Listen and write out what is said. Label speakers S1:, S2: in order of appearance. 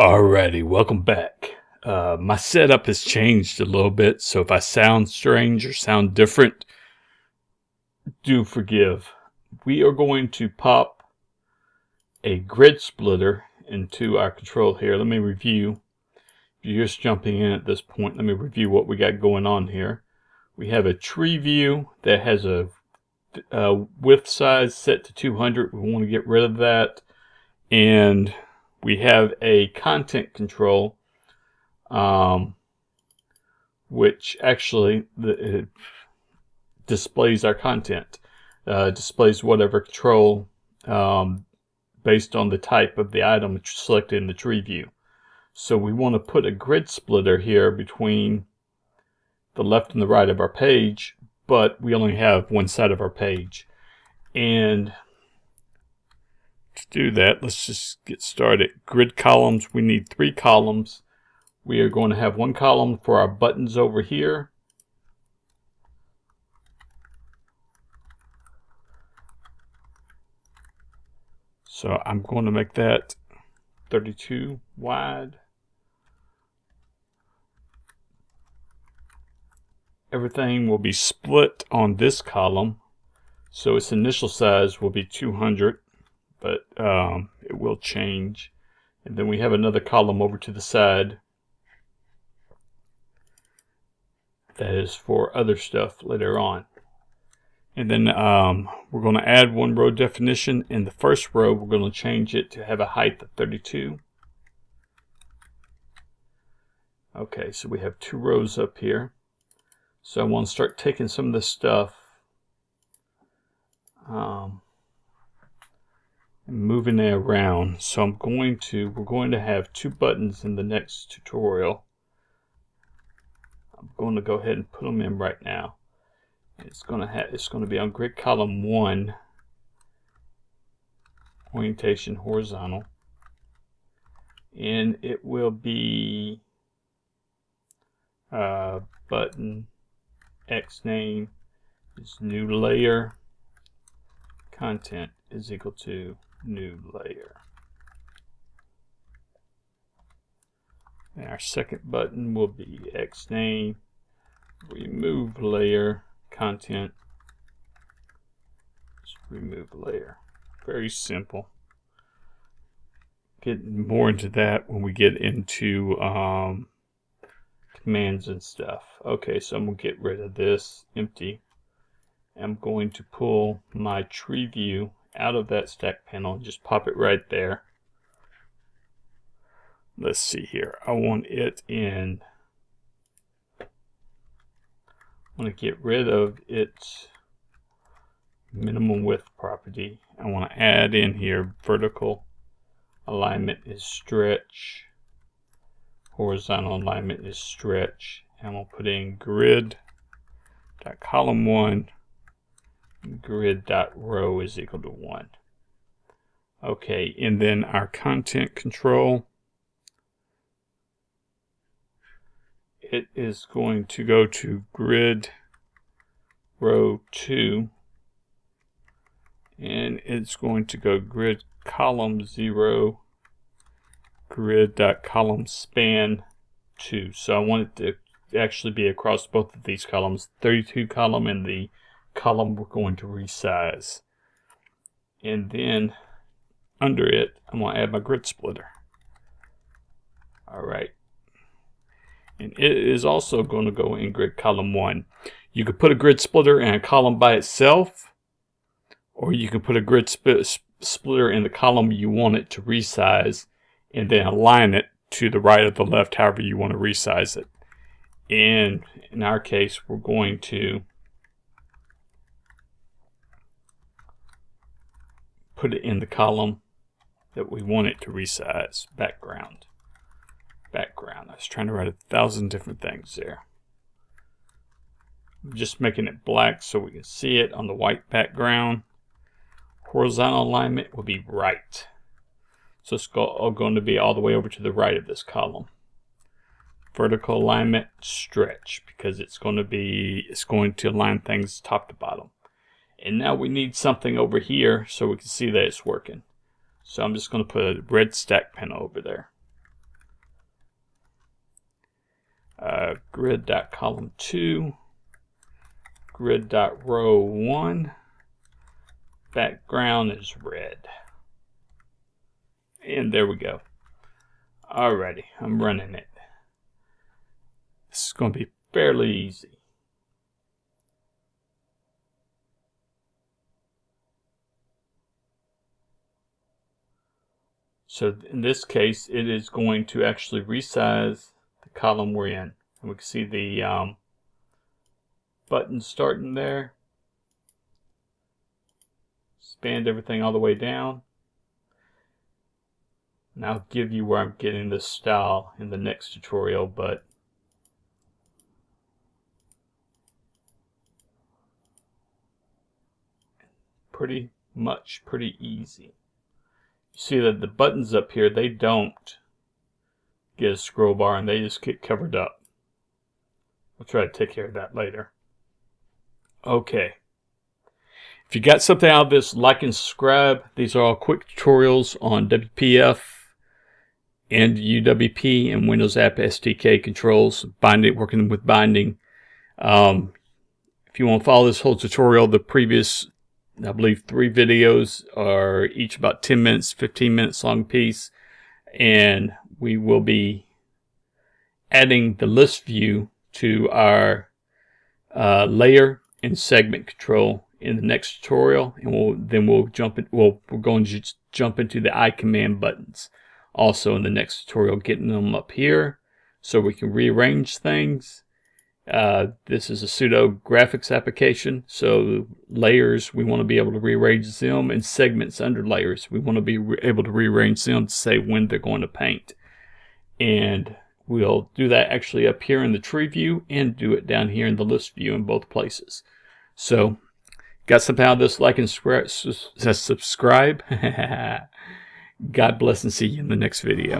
S1: Alrighty, welcome back. My setup has changed a little bit, so if I sound strange or sound different, do forgive. We are going to pop a grid splitter into our control here. Let me review. If you're just jumping in at this point, let me review what we got going on here. We have a tree view that has a width size set to 200. We want to get rid of that. And we have a content control, which actually it displays our content, displays whatever control based on the type of the item selected in the tree view. So we want to put a grid splitter here between the left and the right of our page, but we only have one side of our page. And to do that, let's just get started. Grid columns, we need 3 columns. We are going to have one column for our buttons over here. So I'm going to make that 32 wide. Everything will be split on this column, so its initial size will be 200, but it will change. And then we have another column over to the side that is for other stuff later on. And then we're going to add one row definition. In the first row, we're going to change it to have a height of 32. Okay, so we have 2 rows up here. So I want to start taking some of this stuff and moving it around. So we're going to have 2 buttons in the next tutorial. I'm going to go ahead and put them in right now. It's going to be on grid column 1, orientation horizontal, and it will be button X name is new layer, content is equal to new layer. And our second button will be X name, remove layer, content, just remove layer. Very simple. Get more into that when we get into commands and stuff. Okay, so I'm going to get rid of this empty. I'm going to pull my tree view out of that stack panel and just pop it right there. Let's see here. I want it in. I want to get rid of its minimum width property. I want to add in here vertical alignment is stretch, horizontal alignment is stretch, and we'll put in grid.column1 grid.row is equal to 1. Okay, and then our content control, it is going to go to grid row 2, and it's going to go grid column 0 grid.column span 2. So I want it to actually be across both of these columns, 32 column and the column we're going to resize. And then under it, I'm going to add my grid splitter. Alright. And it is also going to go in grid column 1. You could put a grid splitter in a column by itself, or you can put a grid splitter in the column you want it to resize and then align it to the right or the left, however you want to resize it. And in our case, we're going to put it in the column that we want it to resize. Background. I was trying to write 1,000 different things there. I'm just making it black so we can see it on the white background. Horizontal alignment will be right. So it's going to be all the way over to the right of this column. Vertical alignment, stretch, because it's going to align things top to bottom. And now we need something over here so we can see that it's working. So I'm just going to put a red stack panel over there. grid.column2, grid.row1, background is red. And there we go. Alrighty, I'm running it. This is going to be fairly easy. So in this case, it is going to actually resize the column we're in. And we can see the button starting there. Expand everything all the way down. And I'll give you where I'm getting this style in the next tutorial, but pretty easy. You see that the buttons up here, they don't get a scroll bar and they just get covered up. We'll try to take care of that later. Okay. If you got something out of this, like and subscribe. These are all quick tutorials on WPF and UWP and Windows App SDK controls, working with binding. If you want to follow this whole tutorial, the previous, I believe, 3 videos are each about 10 minutes, 15 minutes long piece. And we will be adding the list view to our layer and segment control in the next tutorial. And we're going to jump into the I command buttons also in the next tutorial, getting them up here so we can rearrange things. This is a pseudo graphics application, so layers, we want to be able to rearrange them, and segments under layers, we want to be able to rearrange them to say when they're going to paint. And we'll do that actually up here in the tree view and do it down here in the list view in both places. So, got something out of this, like and subscribe. God bless and see you in the next video.